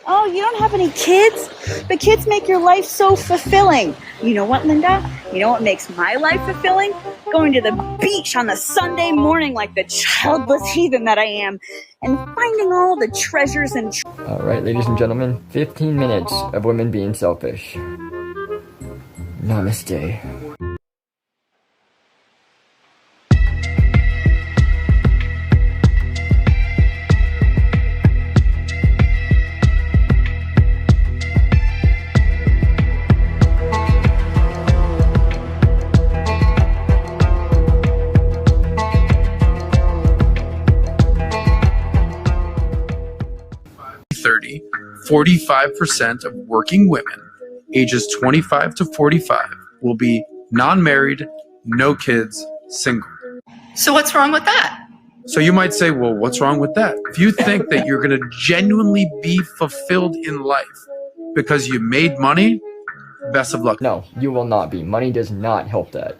Oh, you don't have any kids? But kids make your life so fulfilling. You know what, Linda? You know what makes my life fulfilling? Going to the beach on the Sunday morning like the childless heathen that I am, and finding all the treasures and... All right, ladies and gentlemen, 15 minutes of women being selfish. Namaste. Thirty, 45% of working women ages 25 to 45 will be non-married, no kids, single. So what's wrong with that? So you might say, well, what's wrong with that? If you think that you're going to genuinely be fulfilled in life because you made money, best of luck. No, you will not be. Money does not help that.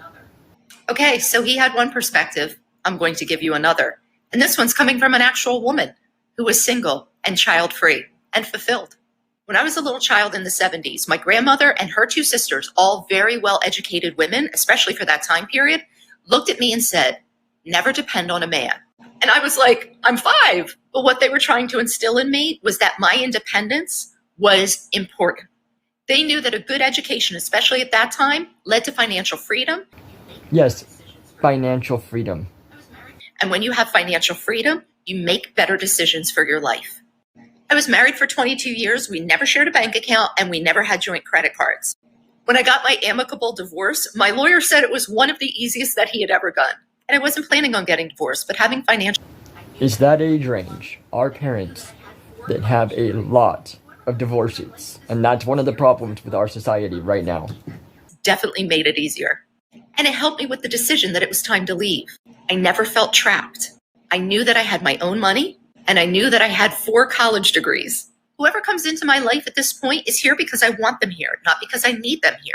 Okay, so he had one perspective. I'm going to give you another. And this one's coming from an actual woman who was single and child-free and fulfilled. When I was a little child in the 70s, my grandmother and her two sisters, all very well-educated women, especially for that time period, looked at me and said, never depend on a man. And I was like, I'm 5. But what they were trying to instill in me was that my independence was important. They knew that a good education, especially at that time, led to financial freedom. Yes, financial freedom. And when you have financial freedom, you make better decisions for your life. I was married for 22 years. We never shared a bank account and we never had joint credit cards. When I got my amicable divorce, my lawyer said it was one of the easiest that he had ever done. And I wasn't planning on getting divorced, but having financial... Is that age range? Our parents that have a lot of divorces. And that's one of the problems with our society right now. Definitely made it easier. And it helped me with the decision that it was time to leave. I never felt trapped. I knew that I had my own money, and I knew that I had 4 college degrees. Whoever comes into my life at this point is here because I want them here, not because I need them here.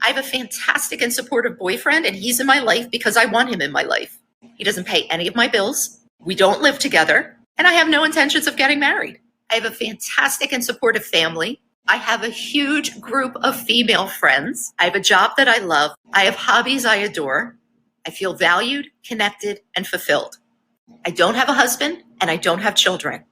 I have a fantastic and supportive boyfriend, and he's in my life because I want him in my life. He doesn't pay any of my bills. We don't live together, and I have no intentions of getting married. I have a fantastic and supportive family. I have a huge group of female friends. I have a job that I love. I have hobbies I adore. I feel valued, connected, and fulfilled. I don't have a husband, and I don't have children.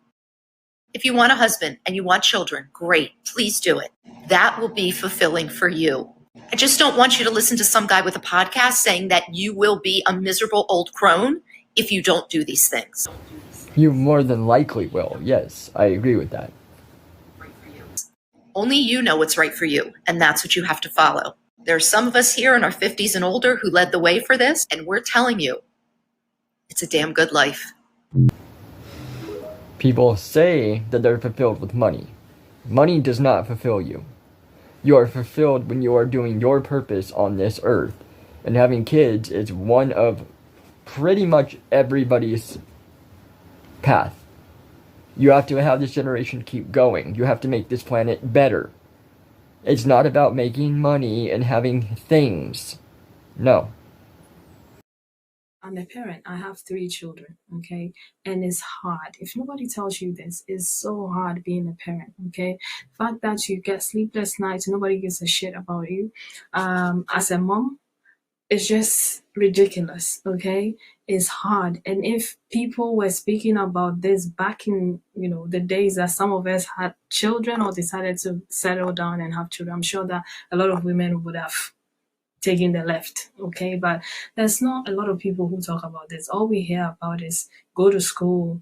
If you want a husband and you want children, great, please do it. That will be fulfilling for you. I just don't want you to listen to some guy with a podcast saying that you will be a miserable old crone if you don't do these things. You more than likely will. Yes, I agree with that. Only you know what's right for you, and that's what you have to follow. There are some of us here in our 50s and older who led the way for this, and we're telling you, it's a damn good life. People say that they're fulfilled with money. Money does not fulfill you. You are fulfilled when you are doing your purpose on this earth. And having kids is one of pretty much everybody's path. You have to have this generation keep going. You have to make this planet better. It's not about making money and having things. No. I'm a parent. I have 3 children, okay? And it's hard. If nobody tells you this, it's so hard being a parent, okay? The fact that you get sleepless nights, nobody gives a shit about you. As a mom, it's just ridiculous, okay? It's hard. And if people were speaking about this back in, the days that some of us had children or decided to settle down and have children, I'm sure that a lot of women would have taking the left, okay? But there's not a lot of people who talk about this. All we hear about is go to school,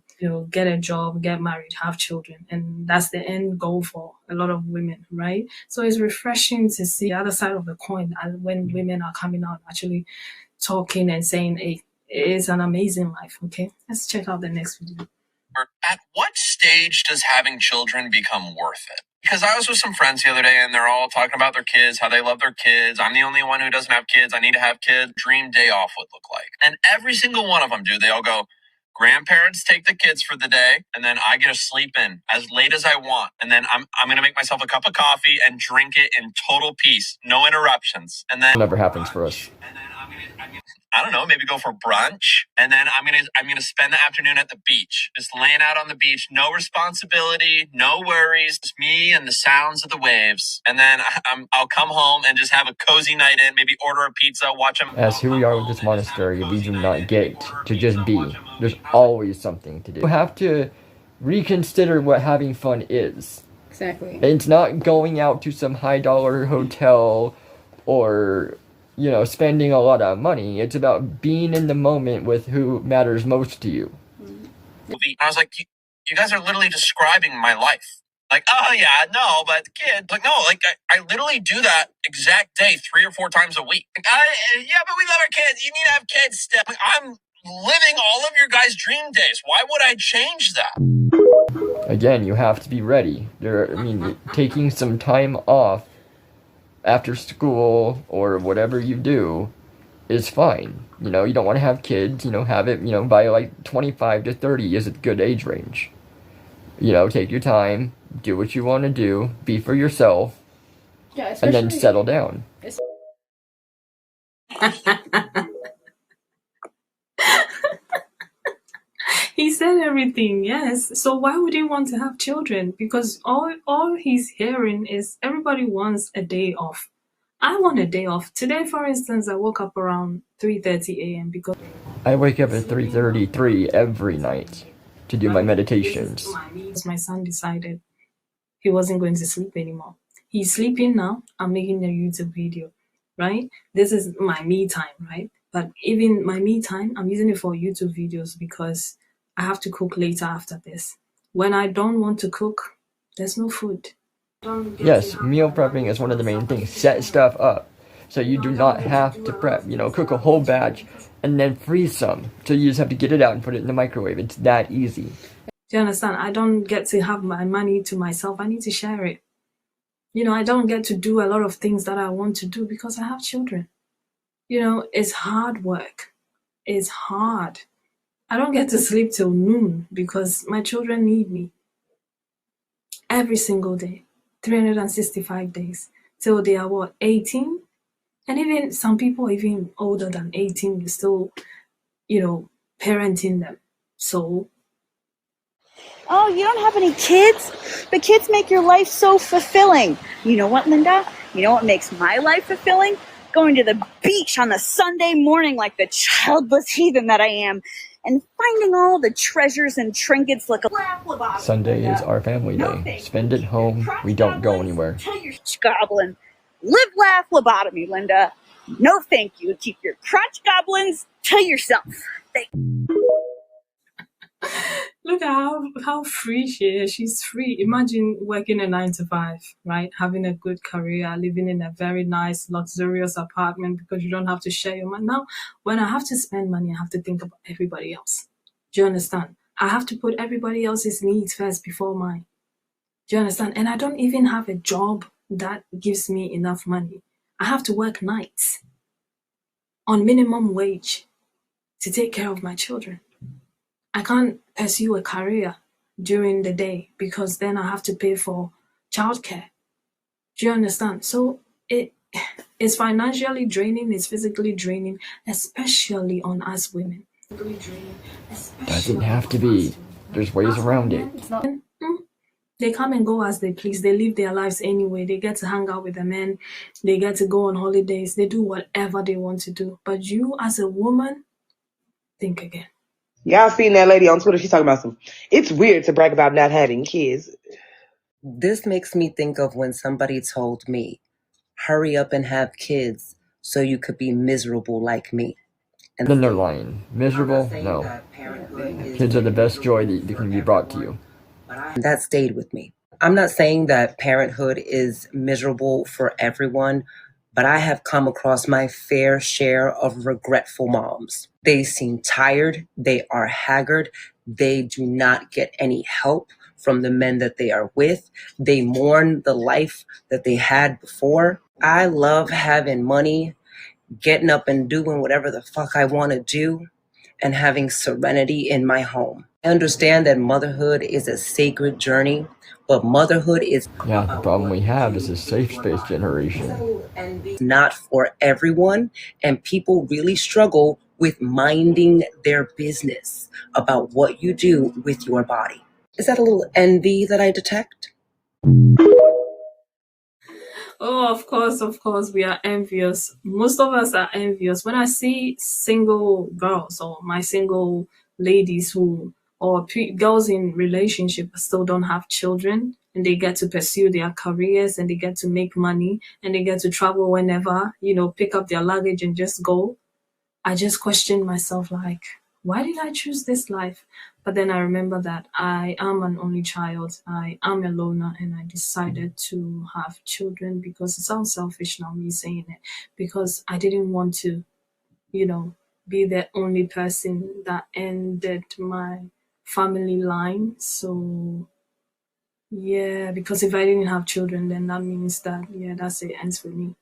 get a job, get married, have children. And that's the end goal for a lot of women, right? So it's refreshing to see the other side of the coin when women are coming out actually talking and saying, hey, it's an amazing life, okay? Let's check out the next video. At what stage does having children become worth it? Because I was with some friends the other day and they're all talking about their kids, how they love their kids. I'm the only one who doesn't have kids. I need to have kids. Dream day off would look like. And every single one of them do. They all go, grandparents take the kids for the day, and then I get to sleep in as late as I want. And then I'm going to make myself a cup of coffee and drink it in total peace. No interruptions. And then... Never happens for us. I don't know, maybe go for brunch, and then I'm gonna spend the afternoon at the beach, just laying out on the beach, no responsibility, no worries, just me and the sounds of the waves. And then I'll come home and just have a cozy night in, maybe order a pizza, watch them. As here we are with this monastery, we do not get to just be. There's always something to do. You have to reconsider what having fun is. Exactly. It's not going out to some high-dollar hotel or, you know, spending a lot of money. It's about being in the moment with who matters most to you. I was like, you guys are literally describing my life. Like, oh yeah, no, but kid, like, no, like, I literally do that exact day 3 or 4 times a week. Like, yeah, but we love our kids. You need to have kids still. Like, I'm living all of your guys' dream days. Why would I change that? Again, you have to be ready. Taking some time off after school or whatever you do is fine. You know, you don't want to have kids, have it, by like 25 to 30 is a good age range. Take your time, do what you want to do, be for yourself, and then settle down. He said everything, yes. So why would he want to have children? Because all he's hearing is everybody wants a day off. I want a day off. Today, for instance, I woke up around 3:30 a.m. because I wake up at 3:33 every night to do my meditations. My son decided he wasn't going to sleep anymore. He's sleeping now. I'm making a YouTube video, right? This is my me time, right? But even my me time, I'm using it for YouTube videos because I have to cook later after this. When I don't want to cook, there's no food. Yes, meal prepping is one of the main things. Set stuff up so you do not have to prep. Cook a whole batch and then freeze some. So you just have to get it out and put it in the microwave. It's that easy. Do you understand? I don't get to have my money to myself. I need to share it. I don't get to do a lot of things that I want to do because I have children. It's hard work. It's hard. I don't get to sleep till noon because my children need me every single day, 365 days, till they are 18? And even some people even older than 18, you're still, parenting them. So. Oh, you don't have any kids? But kids make your life so fulfilling. You know what, Linda? You know what makes my life fulfilling? Going to the beach on a Sunday morning like the childless heathen that I am, and finding all the treasures and trinkets like a... Sunday is our family day. Spend it home. We don't go anywhere. Goblin. Live, laugh, lobotomy, Linda. No thank you. Keep your crotch goblins to yourself. Look at how free she is. She's free. Imagine working a 9 to 5, right? Having a good career, living in a very nice, luxurious apartment because you don't have to share your money. Now, when I have to spend money, I have to think about everybody else. Do you understand? I have to put everybody else's needs first before mine. Do you understand? And I don't even have a job that gives me enough money. I have to work nights on minimum wage to take care of my children. I can't pursue a career during the day because then I have to pay for childcare. Do you understand? So it's financially draining, it's physically draining, especially on us women. Doesn't have to be. There's ways around it. They come and go as they please. They live their lives anyway. They get to hang out with the men. They get to go on holidays. They do whatever they want to do. But you as a woman, think again. Y'all seen that lady on Twitter? She's talking about it's weird to brag about not having kids. This makes me think of when somebody told me, hurry up and have kids so you could be miserable like me. And then they're lying. Miserable? No. Kids are the best joy that can be brought to you. That stayed with me. I'm not saying that parenthood is miserable for everyone, but I have come across my fair share of regretful moms. They seem tired. They are haggard. They do not get any help from the men that they are with. They mourn the life that they had before. I love having money, getting up and doing whatever the fuck I want to do, and having serenity in my home. I understand that motherhood is a sacred journey, but motherhood is... Yeah, the problem we have is a safe space generation. Not for everyone, and people really struggle with minding their business about what you do with your body. Is that a little envy that I detect? Oh, of course, we are envious. Most of us are envious. When I see single girls or my single ladies who, or girls in relationship still don't have children, and they get to pursue their careers and they get to make money and they get to travel whenever, pick up their luggage and just go. I just question myself like, why did I choose this life? But then I remember that I am an only child. I am a loner, and I decided to have children because it sounds selfish now, me saying it, because I didn't want to, be the only person that ended my family line. So yeah, because if I didn't have children, then that means that, yeah, that's it, ends for me.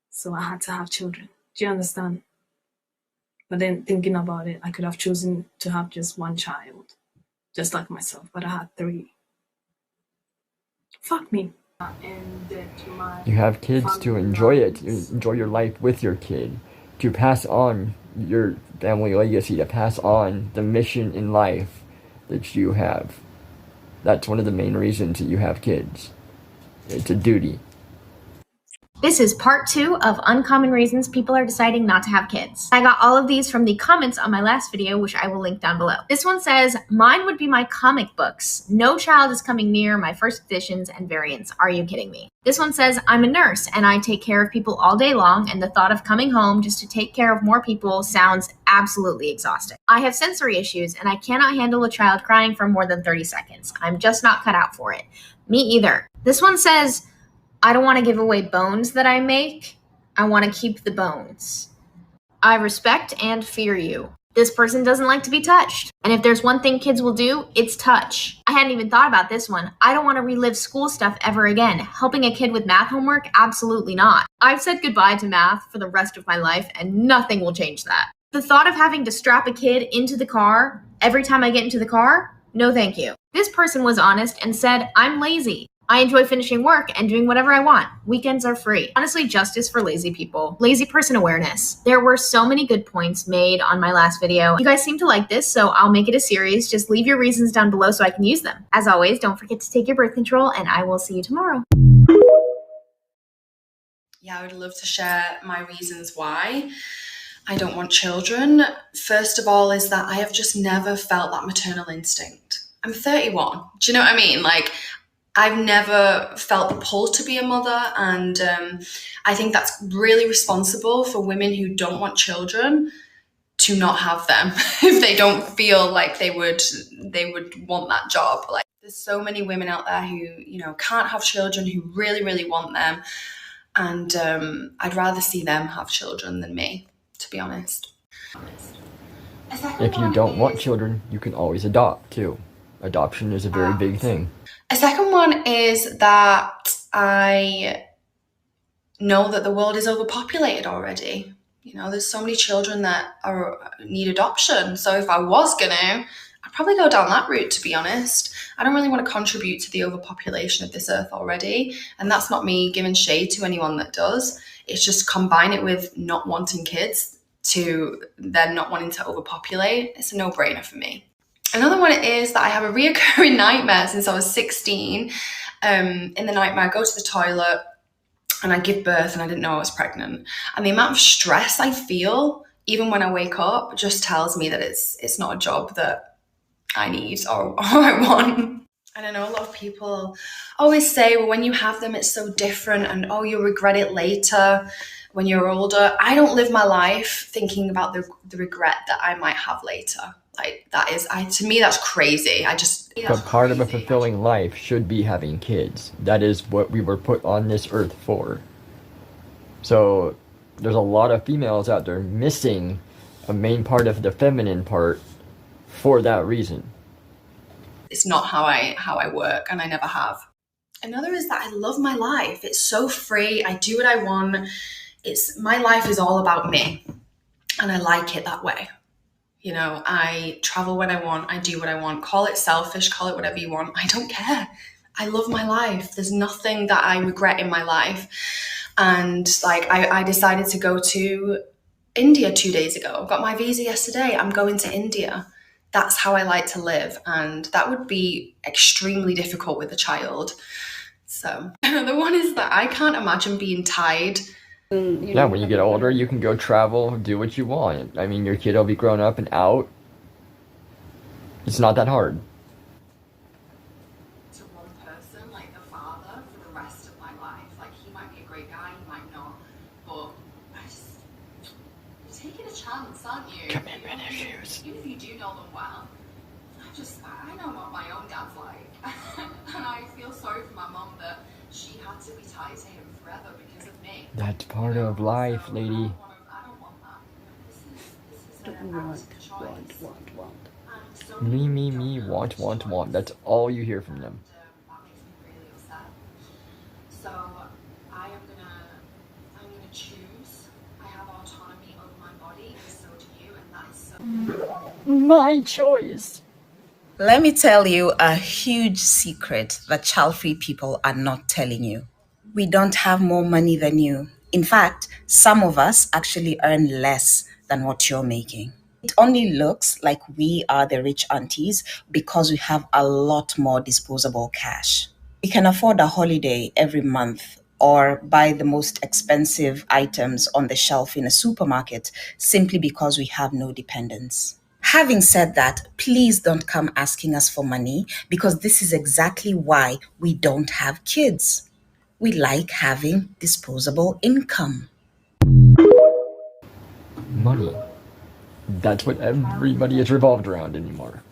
So I had to have children. Do you understand? But then thinking about it, I could have chosen to have just one child, just like myself, but I had 3. Fuck me. You have kids to enjoy it, you enjoy your life with your kid, to pass on your family legacy, to pass on the mission in life that you have. That's one of the main reasons that you have kids. It's a duty. This is part 2 of uncommon reasons people are deciding not to have kids. I got all of these from the comments on my last video, which I will link down below. This one says, mine would be my comic books. No child is coming near my first editions and variants. Are you kidding me? This one says, I'm a nurse and I take care of people all day long, and the thought of coming home just to take care of more people sounds absolutely exhausting. I have sensory issues and I cannot handle a child crying for more than 30 seconds. I'm just not cut out for it. Me either. This one says, I don't want to give away bones that I make. I want to keep the bones. I respect and fear you. This person doesn't like to be touched. And if there's one thing kids will do, it's touch. I hadn't even thought about this one. I don't want to relive school stuff ever again. Helping a kid with math homework? Absolutely not. I've said goodbye to math for the rest of my life, and nothing will change that. The thought of having to strap a kid into the car every time I get into the car? No thank you. This person was honest and said, I'm lazy. I enjoy finishing work and doing whatever I want. Weekends are free. Honestly, justice for lazy people. Lazy person awareness. There were so many good points made on my last video. You guys seem to like this, so I'll make it a series. Just leave your reasons down below so I can use them. As always, don't forget to take your birth control, and I will see you tomorrow. Yeah, I would love to share my reasons why I don't want children. First of all is that I have just never felt that maternal instinct. I'm 31. Do you know what I mean? Like, I've never felt the pull to be a mother, and I think that's really responsible for women who don't want children to not have them if they don't feel like they would want that job. Like, there's so many women out there who can't have children, who really, really want them, and I'd rather see them have children than me, to be honest. If you don't want children, you can always adopt too. Adoption is a very big thing. A second one is that I know that the world is overpopulated already. There's so many children that need adoption. So if I was gonna, I'd probably go down that route, to be honest. I don't really want to contribute to the overpopulation of this earth already. And that's not me giving shade to anyone that does. It's just combine it with not wanting kids to then not wanting to overpopulate. It's a no-brainer for me. Another one is that I have a reoccurring nightmare since I was 16. In the nightmare, I go to the toilet and I give birth and I didn't know I was pregnant. And the amount of stress I feel, even when I wake up, just tells me that it's not a job that I need or I want. And I know a lot of people always say, well, when you have them, it's so different, and oh, you'll regret it later when you're older. I don't live my life thinking about the regret that I might have later. Like, that is, to me, that's crazy. But part of a fulfilling life should be having kids. That is what we were put on this earth for. So there's a lot of females out there missing a main part of the feminine part for that reason. It's not how I work, and I never have. Another is that I love my life. It's so free. I do what I want. My life is all about me, and I like it that way. I travel when I want. I do what I want. Call it selfish, call it whatever you want. I don't care. I love my life. There's nothing that I regret in my life. And like, I decided to go to India 2 days ago. Got my visa yesterday. I'm going to India. That's how I like to live. And that would be extremely difficult with a child. So the one is that I can't imagine being tied. Yeah, when you get older, you can go travel, do what you want. I mean, your kid will be grown up and out. It's not that hard. To one person, like the father, for the rest of my life. Like, he might be a great guy, he might not. But you're taking a chance, aren't you? Come in, red shoes. Even if you do know them well. I know what my own dad's like. And I feel sorry for my mum that she had to be tied to him forever because of me. That's part of life, lady. I don't want that. This is an active choice. Me, want. That's all you hear from them. That makes me really upset. So I'm gonna choose. I have autonomy over my body, and so do you, and that is so. My choice. Let me tell you a huge secret that child-free people are not telling you. We don't have more money than you. In fact, some of us actually earn less than what you're making. It only looks like we are the rich aunties because we have a lot more disposable cash. We can afford a holiday every month or buy the most expensive items on the shelf in a supermarket simply because we have no dependents. Having said that, please don't come asking us for money because this is exactly why we don't have kids. We like having disposable income. Money. That's what everybody is revolved around anymore.